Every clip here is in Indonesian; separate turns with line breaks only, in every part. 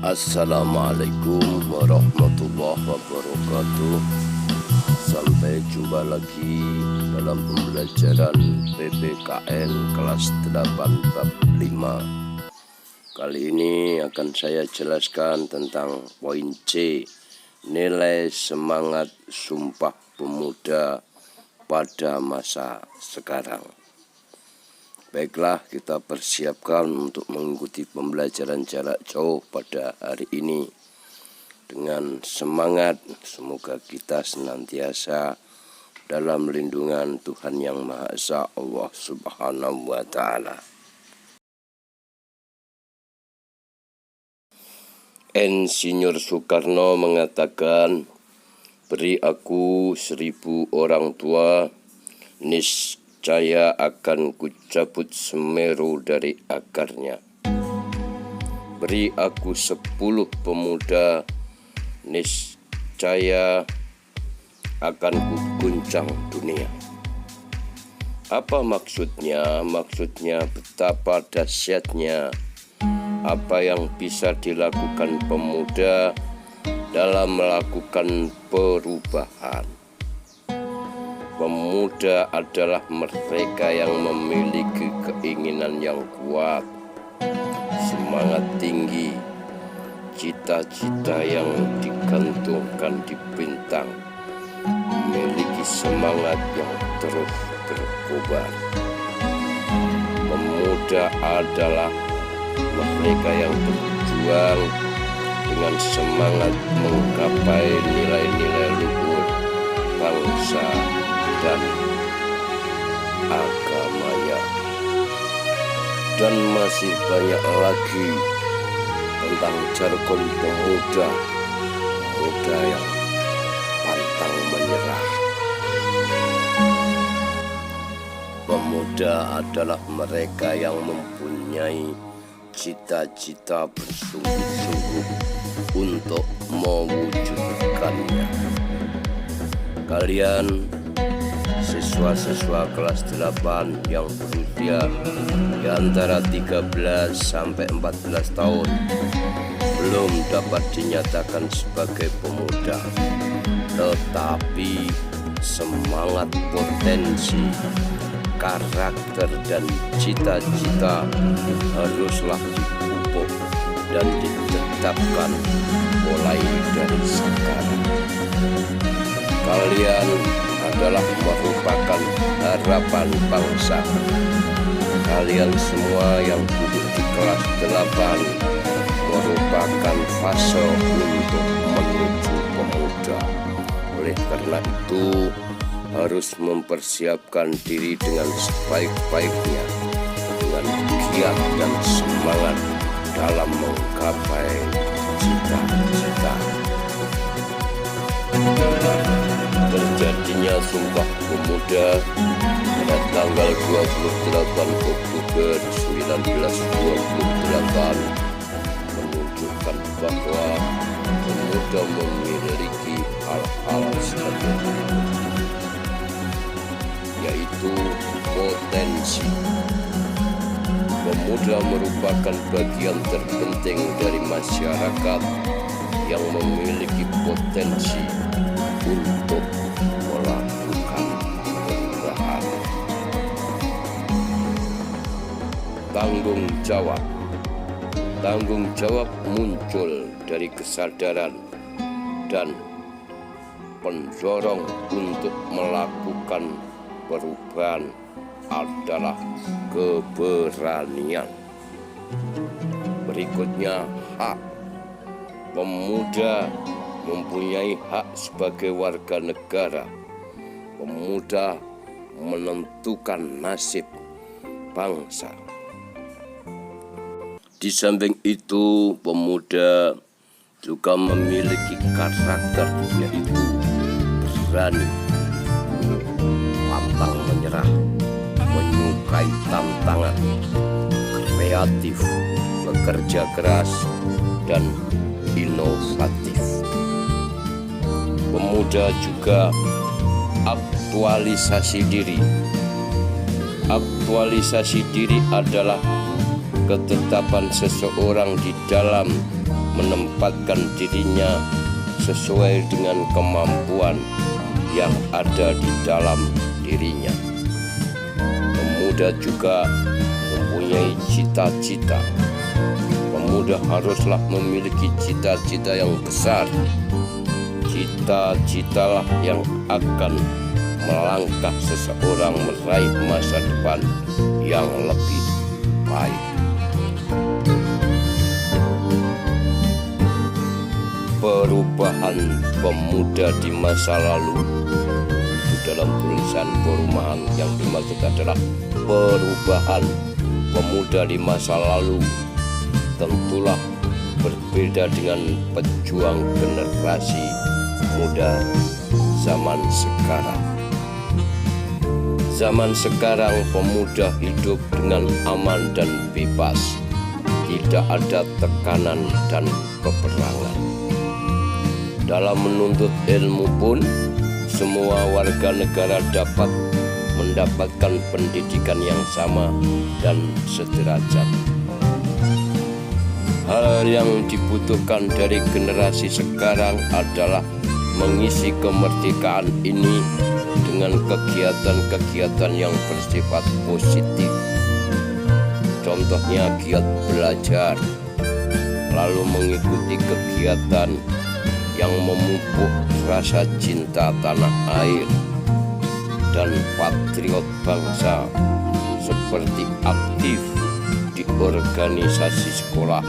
Assalamualaikum warahmatullahi wabarakatuh. Sampai jumpa lagi dalam pembelajaran PPKN kelas 8 bab 5. Kali ini akan saya jelaskan tentang poin C, nilai semangat Sumpah Pemuda pada masa sekarang. Baiklah, kita persiapkan untuk mengikuti pembelajaran jarak jauh pada hari ini dengan semangat. Semoga kita senantiasa dalam lindungan Tuhan Yang Maha Esa, Allah Subhanahu wa Ta'ala. Insinyur Soekarno mengatakan, "Beri aku 1000 orang tua, niscaya akan kucabut Semeru dari akarnya. Beri aku 10 pemuda, niscaya akan kuguncang dunia." Apa maksudnya? Maksudnya betapa dahsyatnya apa yang bisa dilakukan pemuda dalam melakukan perubahan. Pemuda adalah mereka yang memiliki keinginan yang kuat, semangat tinggi, cita-cita yang digantungkan di bintang, memiliki semangat yang terus berkobar. Pemuda adalah mereka yang berjuang dengan semangat menggapai nilai-nilai luhur bangsa dan agamanya. Dan masih banyak lagi tentang jargon pemuda yang pantang menyerah. Pemuda adalah mereka yang mempunyai cita-cita bersungguh-sungguh untuk mewujudkannya. Kalian siswa-siswa kelas 8 yang berusia di antara 13 sampai 14 tahun belum dapat dinyatakan sebagai pemuda, tetapi semangat, potensi, karakter dan cita-cita haruslah dipupuk dan ditetapkan mulai dari sekarang. Kalian adalah merupakan harapan bangsa. Kalian semua yang duduk di kelas 8 merupakan fase untuk menuju pemuda. Oleh karena itu, harus mempersiapkan diri dengan sebaik-baiknya, dengan giat dan semangat dalam menggapai cita-cita. Terjadinya Sumpah Pemuda pada tanggal 28 Oktober 1928 menunjukkan bahwa pemuda memiliki hal-hal sebagai berikut, yaitu potensi. Pemuda merupakan bagian terpenting dari masyarakat yang memiliki potensi untuk melakukan perubahan. Tanggung jawab. Tanggung jawab muncul dari kesadaran dan pendorong untuk melakukan perubahan adalah keberanian. Berikutnya, hak. Pemuda mempunyai hak sebagai warga negara. Pemuda menentukan nasib bangsa. Di samping itu, pemuda juga memiliki karakter, yaitu berani, pantang menyerah, menyukai tantangan, kreatif, bekerja keras, dan inovatif. Pemuda juga aktualisasi diri. Aktualisasi diri adalah ketetapan seseorang di dalam menempatkan dirinya sesuai dengan kemampuan yang ada di dalam dirinya. Pemuda juga mempunyai cita-cita. Pemuda haruslah memiliki cita-cita yang besar. Cita-citalah yang akan melangkah seseorang meraih masa depan yang lebih baik. Perubahan pemuda di masa lalu, itu dalam tulisan perumahan yang dimaksud adalah perubahan pemuda di masa lalu tentulah berbeda dengan pejuang generasi muda zaman sekarang. Zaman sekarang pemuda hidup dengan aman dan bebas, tidak ada tekanan dan peperangan. Dalam menuntut ilmu pun, semua warga negara dapat mendapatkan pendidikan yang sama dan sederajat. Hal yang dibutuhkan dari generasi sekarang adalah mengisi kemerdekaan ini dengan kegiatan-kegiatan yang bersifat positif. Contohnya giat belajar, lalu mengikuti kegiatan yang memupuk rasa cinta tanah air dan patriot bangsa, seperti aktif di organisasi sekolah,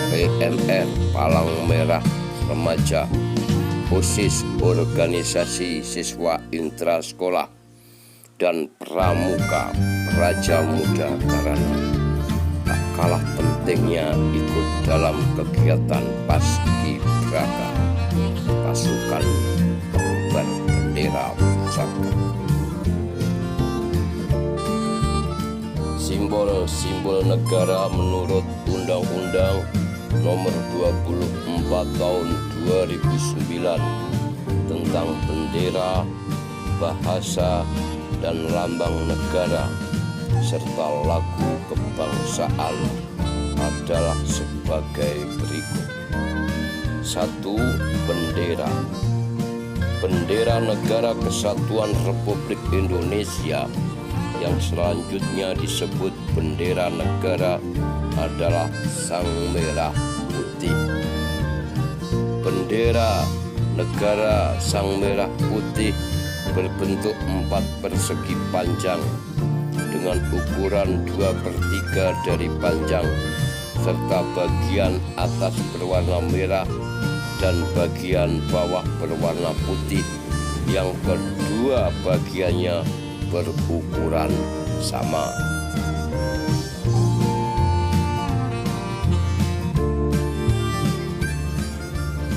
PMR Palang Merah Remaja, OSIS organisasi siswa intrasekolah, dan Pramuka Praja Muda, karena tak kalah pentingnya ikut dalam kegiatan paskibraka, pasukan pengibar bendera pusaka. Simbol-simbol negara menurut Undang-Undang Nomor 24 Tahun 2009 tentang bendera, bahasa, dan lambang negara serta lagu kebangsaan adalah sebagai berikut. 1. Bendera. Bendera Negara Kesatuan Republik Indonesia yang selanjutnya disebut bendera negara adalah sang merah putih. Bendera negara sang merah putih berbentuk 4 persegi panjang dengan ukuran 2/3 dari panjang, serta bagian atas berwarna merah dan bagian bawah berwarna putih, yang kedua bagiannya berukuran sama.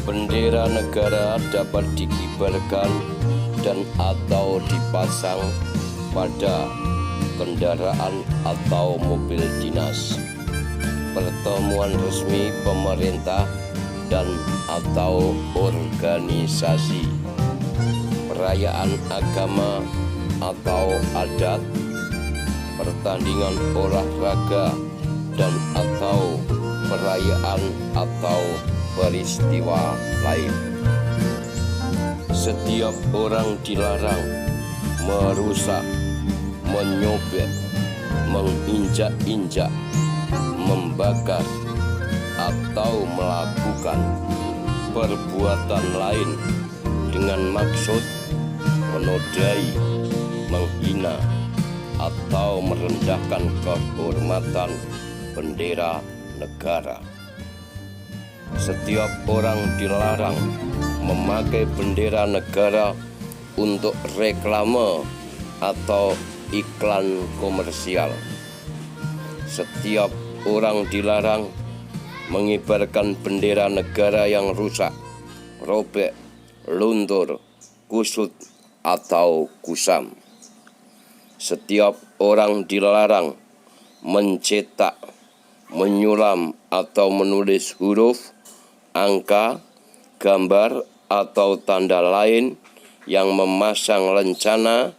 Bendera negara dapat dikibarkan dan atau dipasang pada kendaraan atau mobil dinas, pertemuan resmi pemerintah dan atau organisasi, perayaan agama atau adat, pertandingan olahraga dan atau perayaan atau peristiwa lain. Setiap orang dilarang merusak, menyobek, menginjak-injak, membakar, atau melakukan perbuatan lain dengan maksud menodai, menghina, atau merendahkan kehormatan bendera negara. Setiap orang dilarang memakai bendera negara untuk reklame atau iklan komersial. Setiap orang dilarang mengibarkan bendera negara yang rusak, robek, luntur, kusut, atau kusam. Setiap orang dilarang mencetak, menyulam, atau menulis huruf, angka, gambar, atau tanda lain yang memasang lencana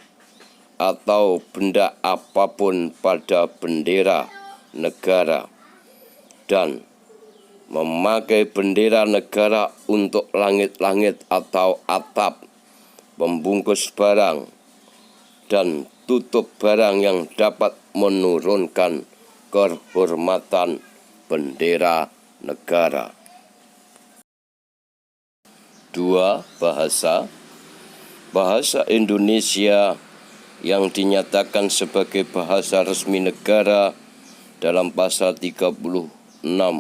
atau benda apapun pada bendera negara, dan memakai bendera negara untuk langit-langit atau atap, pembungkus barang, dan tutup barang yang dapat menurunkan kehormatan bendera negara. 2. Bahasa Indonesia yang dinyatakan sebagai bahasa resmi negara dalam pasal 36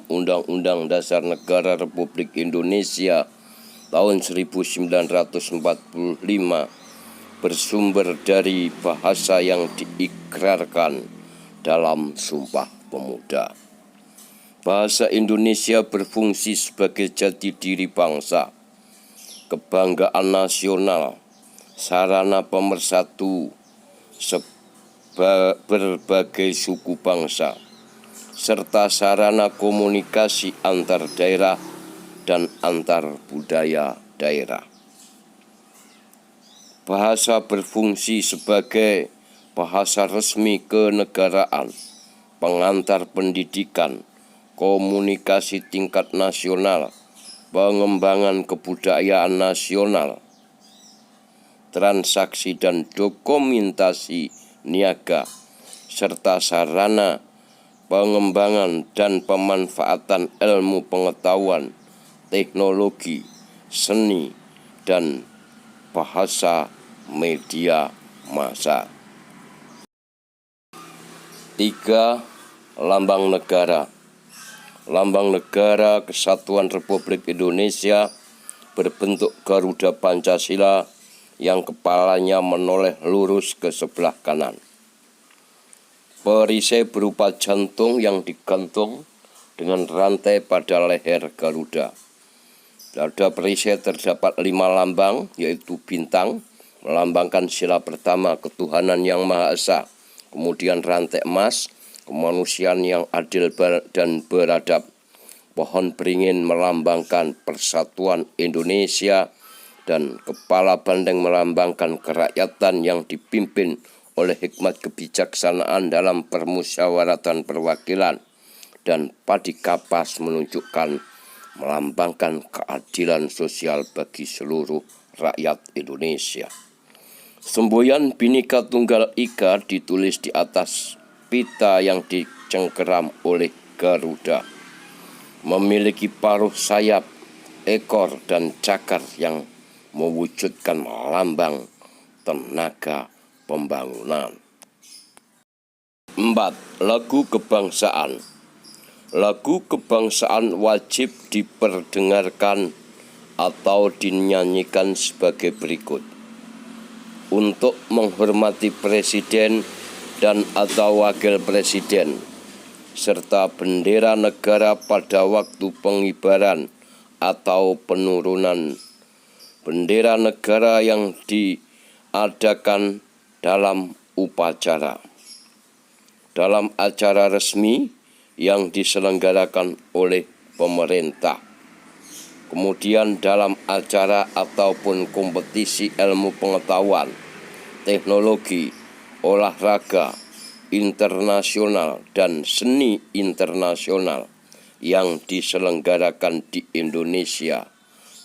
Undang-Undang Dasar Negara Republik Indonesia tahun 1945 bersumber dari bahasa yang diikrarkan dalam Sumpah Pemuda. Bahasa Indonesia berfungsi sebagai jati diri bangsa, kebanggaan nasional, sarana pemersatu berbagai suku bangsa, serta sarana komunikasi antar daerah dan antar budaya daerah. Bahasa berfungsi sebagai bahasa resmi kenegaraan, pengantar pendidikan, komunikasi tingkat nasional, pengembangan kebudayaan nasional, transaksi dan dokumentasi niaga, serta sarana pengembangan dan pemanfaatan ilmu pengetahuan, teknologi, seni, dan bahasa media massa. 3. Lambang negara. Lambang negara Kesatuan Republik Indonesia berbentuk Garuda Pancasila yang kepalanya menoleh lurus ke sebelah kanan. Perisai berupa jantung yang digantung dengan rantai pada leher Garuda. Pada perisai terdapat 5 lambang, yaitu bintang, melambangkan sila pertama ketuhanan yang Maha Esa, kemudian rantai emas, kemanusiaan yang adil dan beradab, pohon beringin melambangkan persatuan Indonesia, dan kepala banteng melambangkan kerakyatan yang dipimpin oleh hikmat kebijaksanaan dalam permusyawaratan perwakilan, dan padi kapas melambangkan keadilan sosial bagi seluruh rakyat Indonesia. Semboyan Bhinneka Tunggal Ika ditulis di atas pita yang dicengkeram oleh Garuda, memiliki paruh sayap, ekor, dan cakar yang mewujudkan lambang tenaga pembangunan. 4. Lagu kebangsaan. Lagu kebangsaan wajib diperdengarkan atau dinyanyikan sebagai berikut. Untuk menghormati presiden dan atau wakil presiden, serta bendera negara pada waktu pengibaran atau penurunan bendera negara yang diadakan dalam upacara, dalam acara resmi yang diselenggarakan oleh pemerintah, kemudian dalam acara ataupun kompetisi ilmu pengetahuan, teknologi, olahraga internasional, dan seni internasional yang diselenggarakan di Indonesia,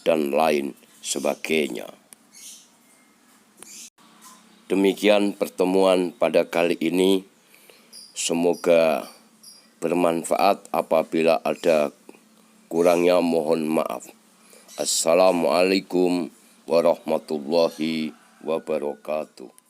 dan lain sebagainya. Demikian pertemuan pada kali ini. Semoga bermanfaat. Apabila ada kurangnya mohon maaf. Assalamualaikum warahmatullahi wabarakatuh.